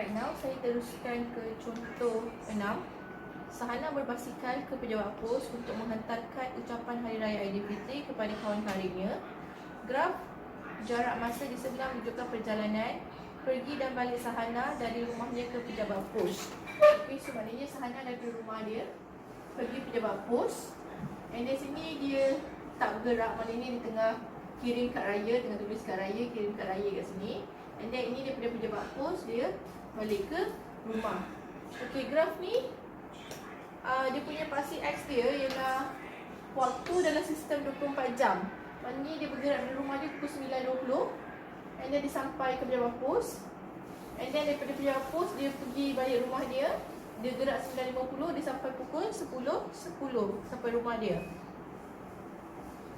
right now saya teruskan ke contoh 6. Sahana berbasikal ke pejabat pos untuk menghantarkan ucapan Hari Raya Aidilfitri kepada kawan karimnya. Graf jarak masa di sebelah menunjukkan perjalanan pergi dan balik Sahana dari rumahnya ke pejabat pos. Okey, so maknanya Sahana dari rumah dia pergi pejabat pos. And di sini dia tak bergerak, maknanya dia tengah kirim kad raya, tengah tulis kad raya, kirim kad raya kat sini. And then ini daripada pejabat pos dia balik ke rumah. Okey, graf ni dia punya pasti X dia ialah waktu dalam sistem 24 jam. Maknanya dia bergerak dari rumah dia pukul 9.20 and then dia sampai ke pejabat pos. And then daripada pejabat pos dia pergi balik rumah dia. Dia gerak 9.50, dia sampai pukul 10.10 sampai rumah dia.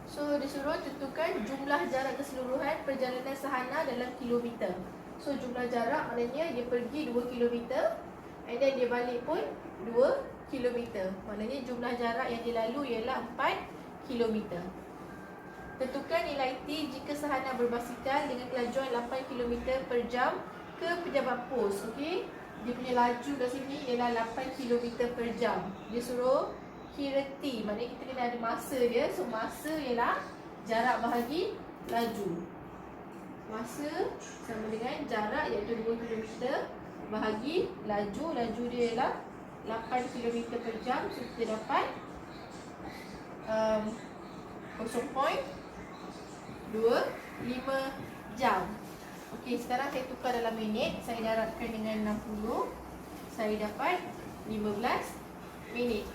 So disuruh tentukan jumlah jarak keseluruhan perjalanan Sahana dalam kilometer. So jumlah jarak maknanya dia pergi 2 kilometer and then dia balik pun 2 kilometer. Maknanya jumlah jarak yang dia lalu ialah 4 kilometer. Tentukan nilai T jika Sahana berbasikal dengan kelajuan 8 kilometer per jam ke pejabat pos. Okey, dia punya laju kat sini ialah 8 kilometer per jam. Dia suruh kira T, maknanya kita kena ada masa dia. So masa ialah jarak bahagi laju. Masa sama dengan jarak iaitu 2 kilometer bahagi laju. Laju dia ialah 8 km per jam. So kita dapat 0.25 jam. Okey, sekarang saya tukar dalam minit. Saya darabkan dengan 60. Saya dapat 15 minit.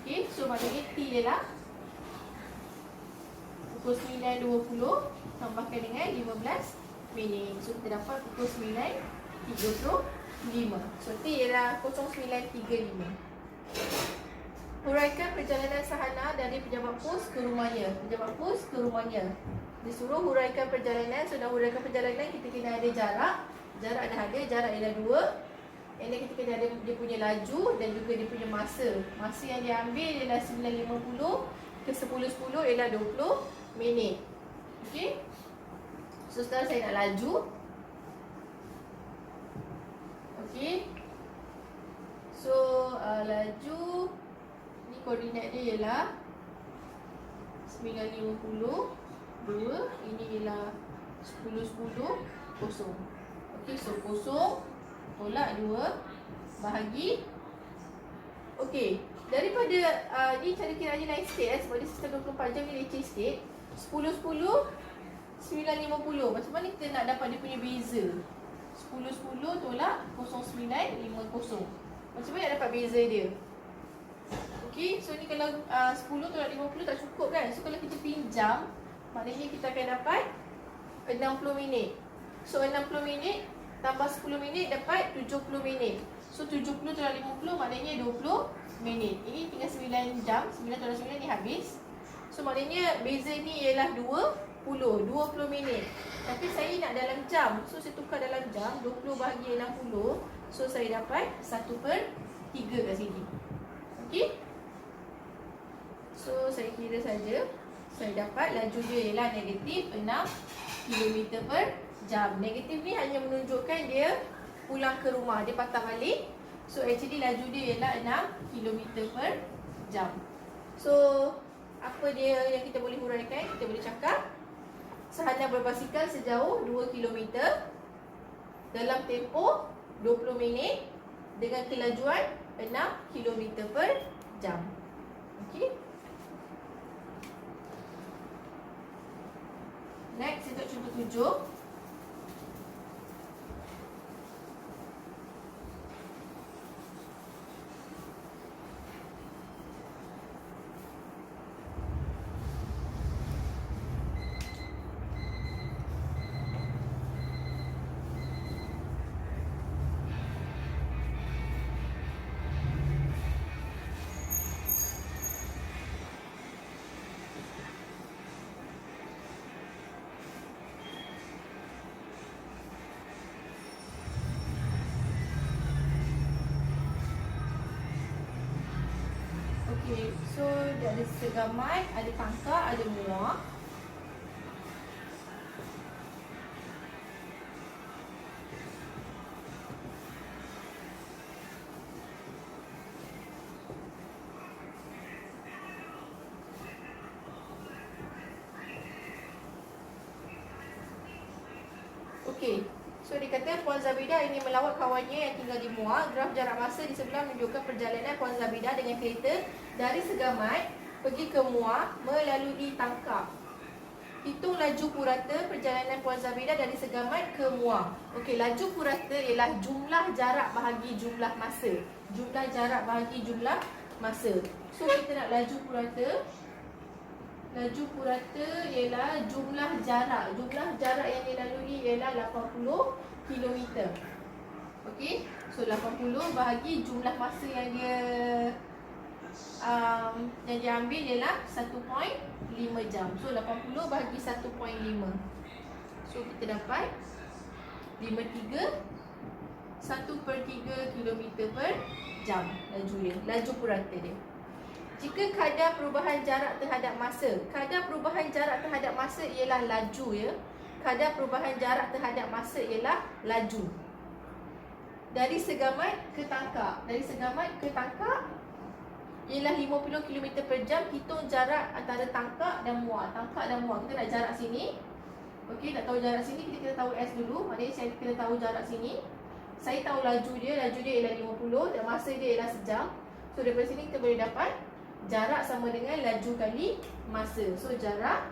Okey, so maknanya T ialah pukul 9.20 tambahkan dengan 15 minit. So kita dapat pukul 9.35. So T ialah 0935. Huraikan perjalanan Sahana dari pejabat pos ke rumahnya. Pejabat pos ke rumahnya. Disuruh huraikan perjalanan. So dah huraikan perjalanan, kita kena ada jarak. Jarak dah ada, jarak ialah 2. And then kita kena ada dia punya laju dan juga dia punya masa. Masa yang dia ambil ialah 9.50 ke 10.10 ialah 20 minit. Okey. So sekarang saya nak laju. Okey. So laju ni koordinat dia ialah 9.50 2, ini ialah 10.10 kosong. Okey, so kosong tolak 2 bahagi. Okey, daripada ni cara kiranya lain sikit sebab dia sistem 24 jam ni leceh sikit. 10.10 9.50. Macam mana kita nak dapat dia punya beza? 10.10 tolak 09.50. Macam mana nak dapat beza dia? Okey, so ni kalau 10 tolak 50 tak cukup kan? So kalau kita pinjam, maknanya kita akan dapat 60 minit. So 60 minit tambah 10 minit dapat 70 minit. So 70 tolak 50 maknanya 20 minit. Ini tinggal 9 jam. 9 tolak 9 ni habis. So maknanya beza ni ialah 20 minit. Tapi saya nak dalam jam. So saya tukar dalam jam. 20 bahagi 60. So saya dapat 1/3 kat sini. Okey. So saya kira saja. Saya dapat laju dia ialah negatif 6 km per jam. Negatif ni hanya menunjukkan dia pulang ke rumah. Dia patah balik. So actually laju dia ialah 6 km per jam. So apa dia yang kita boleh huraikan? Kita boleh cakap Sahana berbasikal sejauh 2 km dalam tempoh 20 minit dengan kelajuan 6 km per jam. Okey. Next untuk contoh 7. Okay, so dia ada segamat, ada tangkar, ada muar. Okey. So dia kata Puan Zabida ingin melawat kawannya yang tinggal di Muar. Graf jarak masa di sebelah menunjukkan perjalanan Puan Zabida dengan kereta dari Segamat pergi ke Muar melalui Tangkap. Hitung laju purata perjalanan Puan Zabida dari Segamat ke Muar. Okey, laju purata ialah jumlah jarak bahagi jumlah masa. Jumlah jarak bahagi jumlah masa. So kita nak laju purata. Laju purata ialah jumlah jarak. Jumlah jarak yang dilalui ialah 80 km. Okey. So 80 bahagi jumlah masa yang dia ambil ialah 1.5 jam. So 80 bahagi 1.5. So kita dapat 53 1/3 km per jam laju dia. Laju purata dia. Jika kadar perubahan jarak terhadap masa. Kadar perubahan jarak terhadap masa ialah laju ya. Kadar perubahan jarak terhadap masa ialah laju. Dari Segamat ke Tangkap. Dari Segamat ke Tangkap ialah 50 km per jam. Hitung jarak antara Tangkap dan Muar. Tangkap dan Muar. Kita nak jarak sini. Okey, nak tahu jarak sini kita kena tahu S dulu. Maknanya saya kena tahu jarak sini. Saya tahu laju dia. Laju dia ialah 50 dan masa dia ialah sejam. So daripada sini kita boleh dapat jarak sama dengan laju kali masa. So jarak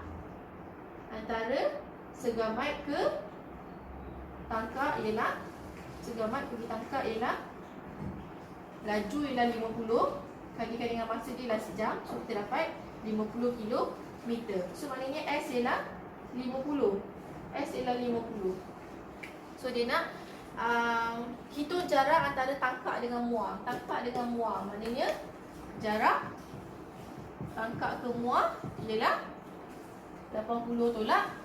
antara Segamat ke Tangkap ialah, Segamat pergi Tangkap ialah, laju ialah 50 kalikan dengan masa dia ialah sejam. So kita dapat 50 km. So maknanya S ialah 50. S ialah 50. So dia nak hitung jarak antara Tangkap dengan Muar. Tangkap dengan Muar maknanya jarak Tangkap ke Muar ialah 80 tolak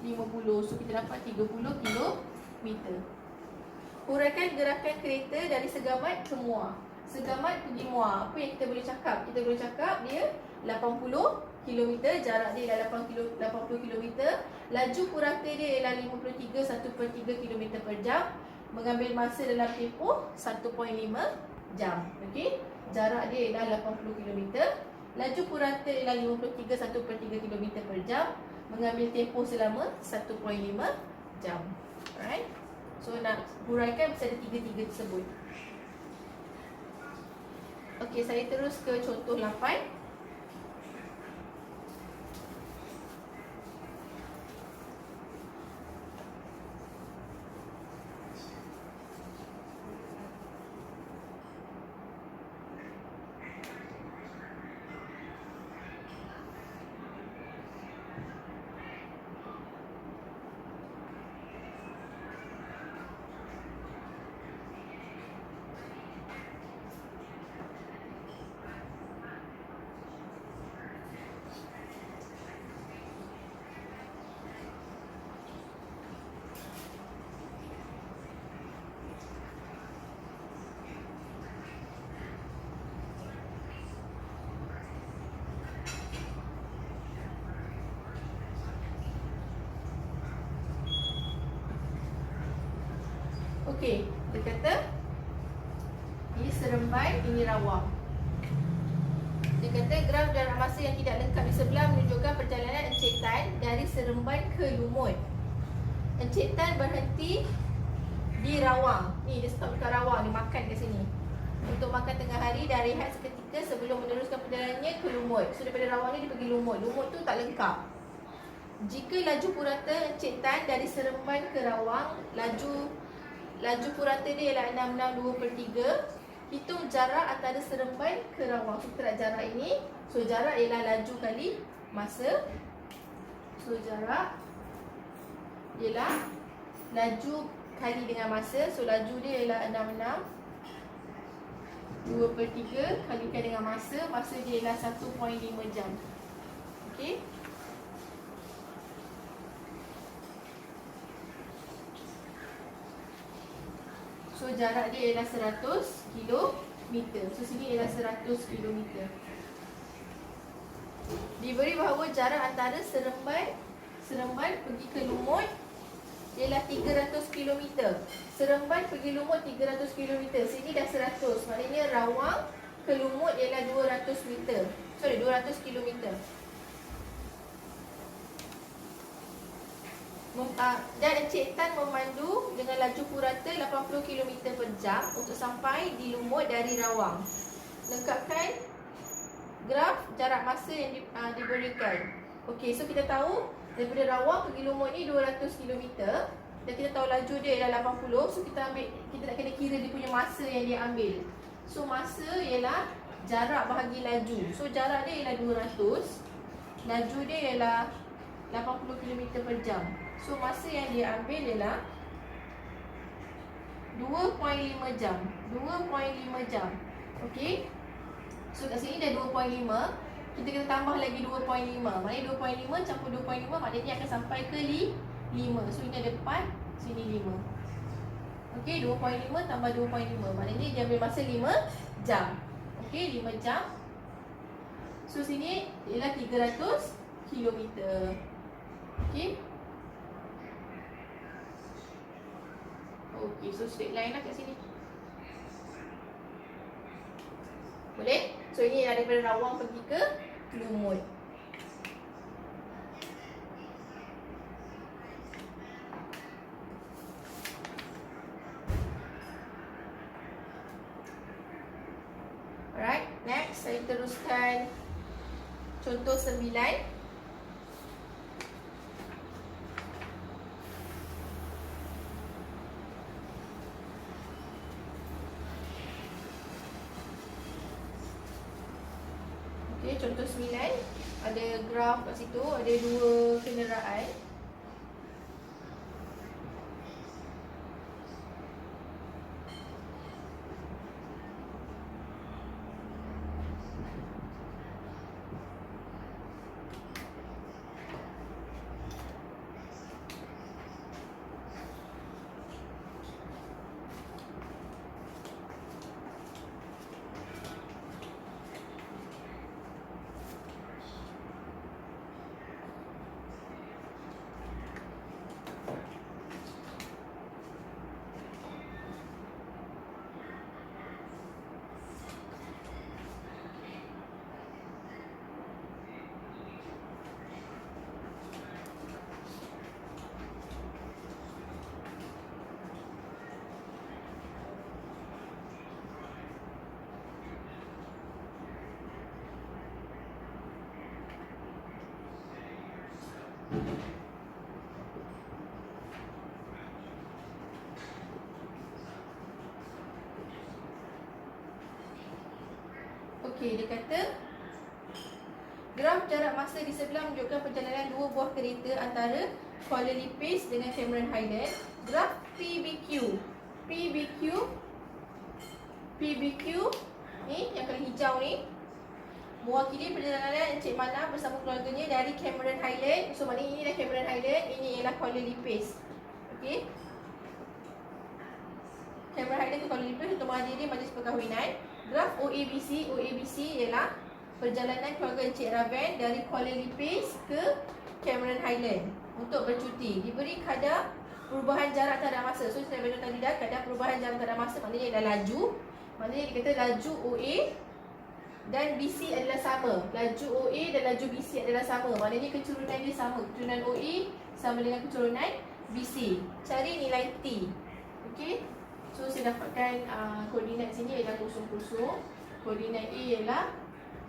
50. So kita dapat 30 km. Huraikan gerakan kereta dari Segamat ke Muar. Segamat pergi Muar. Apa yang kita boleh cakap? Kita boleh cakap dia 80 km. Jarak dia ialah 80 km. Laju purata dia ialah 53 1/3 km per jam. Mengambil masa dalam tempoh 1.5 jam. Okey. Jarak dia ialah 80 km. Laju purata ialah 53 1/3 km per jam. Mengambil tempoh selama 1.5 jam. Alright. So nak huraikan mesti ada tiga-tiga tersebut. Okey, saya terus ke contoh 8. Okey, dia kata ini Seremban, ini Rawang. Dia kata graf jarak masa yang tidak lengkap di sebelah menunjukkan perjalanan Encik Tan dari Seremban ke Lumut. Encik Tan berhenti di Rawang. Ni dia stop dekat Rawang, dia makan kat sini untuk makan tengah hari dan rehat seketika sebelum meneruskan perjalanannya ke Lumut. So daripada Rawang ni dia pergi Lumut. Lumut tu tak lengkap. Jika laju purata Encik Tan dari Seremban ke Rawang, Laju purata dia ialah 662/3. Hitung jarak antara Seremban ke Rawang. So kita nak jarak ini. So jarak ialah laju kali masa. So jarak ialah laju kali dengan masa. So laju dia ialah 662/3 kalikan dengan masa. Masa dia ialah 1.5 jam. Okey. So jarak dia ialah 100 km. So sini ialah 100 km. Diberi bahawa jarak antara Seremban pergi ke Lumut ialah 300 km. Seremban pergi Lumut 300 km. Sini dah 100. Maknanya Rawang ke Lumut ialah 200 meter. 200 km. Dan Encik Tan memandu dengan laju purata 80 km per jam untuk sampai di Lumut dari Rawang. Lengkapkan graf jarak masa yang diberikan. Okey, so kita tahu daripada Rawang pergi Lumut ni 200 km dan kita tahu laju dia ialah 80. So kita nak kena kira dia punya masa yang dia ambil. So masa ialah jarak bahagi laju. So jarak dia ialah 200, laju dia ialah 80 km per jam. So masa yang dia ambil ialah 2.5 jam. 2.5 jam. Okey. So kat sini dah 2.5. Kita kena tambah lagi 2.5. Maknanya 2.5 campur 2.5 maknanya akan sampai ke 5. So ini ada 4, sini 5. Okey, 2.5 tambah 2.5. Maknanya dia ambil masa 5 jam. Okey, 5 jam. So sini ialah 300 km. Okey. Okey, so straight line lah kat sini. Boleh? So ini daripada Rawang pergi ke Lumut. Alright, next saya teruskan contoh 9. Okay, contoh 9 ada graf kat situ, ada 2 kenderaan. Okey, dia kata graf jarak masa di sebelah menunjukkan perjalanan 2 buah kereta antara Kuala Lipis dengan Cameron Highland. Graf PBQ ni yang kena hijau ni mewakili perjalanan Encik Mana bersama keluarganya dari Cameron Highland. So maknanya ini adalah Cameron Highland, ini ialah Kuala Lipis. Okey, Cameron Highland ke Kuala Lipis untuk menghadiri majlis perkahwinan. Graf OABC ialah perjalanan keluarga Encik Raven dari Kuala Lipis ke Cameron Highland untuk bercuti. Diberi kadar perubahan jarak terhadap masa. So saya bagi tadi dah kadar perubahan jarak terhadap masa maknanya ialah laju. Maknanya dia kata laju OA dan BC adalah sama. Laju OA dan laju BC adalah sama. Maknanya kecurunan dia sama. Kecurunan OA sama dengan kecurunan BC. Cari nilai T. Okey. So saya dapatkan koordinat sini ialah 00. Koordinat A ialah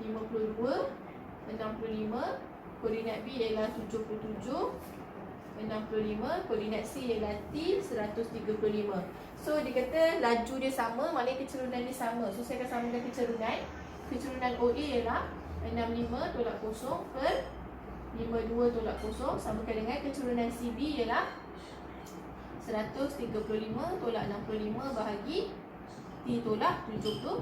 52, 65. Koordinat B ialah 77, 65. Koordinat C ialah T, 135. So dia kata laju dia sama, maknanya kecerunan dia sama. So saya akan samakan kecerunan. Kecerunan OA ialah 65 tolak 0 per 52 tolak 0. Samakan dengan kecerunan CB ialah 135 tolak 65 bahagi T tolak 77.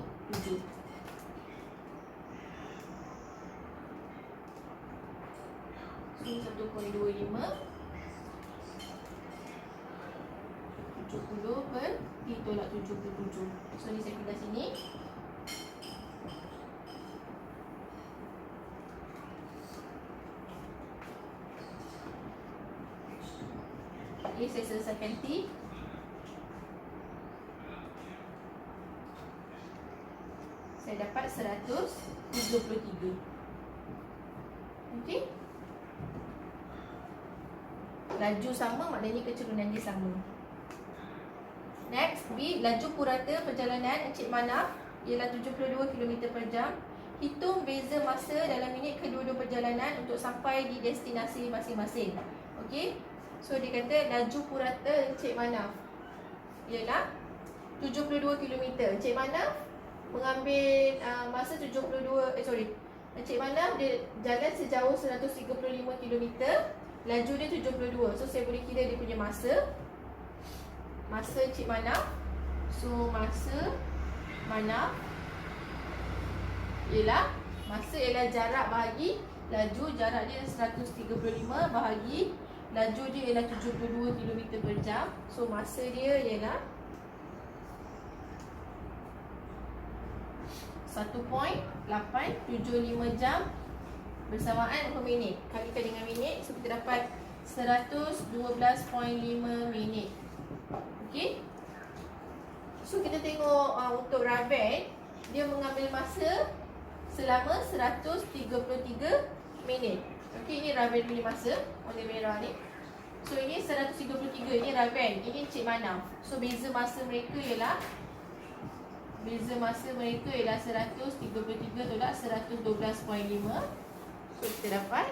So 1.25 70 per T tolak 77. So ni saya pindah sini. Okay, saya selesaikan T. Saya dapat 133. Okey. laju sama, maknanya kecerunan dia sama. Next, B. Laju purata perjalanan Encik Manaf ialah 72 km per jam. Hitung beza masa dalam minit kedua-dua perjalanan untuk sampai di destinasi masing-masing. Okey. So dia kata laju purata Encik Manaf ialah 72 km. Encik Manaf mengambil masa 72 Encik Manaf dia jalan sejauh 135 km, laju dia 72. So saya boleh kira dia punya masa Encik Manaf. So masa Manaf ialah jarak bahagi laju. Jarak dia 135 bahagi laju dia ialah 72 km per jam. So masa dia ialah 1.875 jam bersamaan per minit. Kalikan dengan minit, so kita dapat 112.5 minit. Okey. So kita tengok untuk Raven, dia mengambil masa selama 133 minit. Okey, ini Raven punya masa warna merah ni. So ini 133, ini Raven, ini Encik Manaf. So beza masa mereka ialah 133 tolak 112.5. So kita dapat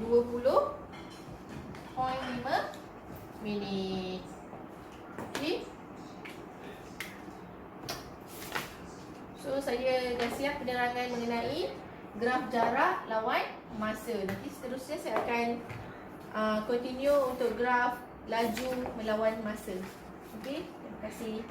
20.5 minit. Okay. So saya dah siap penerangan mengenai graf jarak lawan masa. Nanti seterusnya saya akan continue untuk graf laju melawan masa. Okey, terima kasih.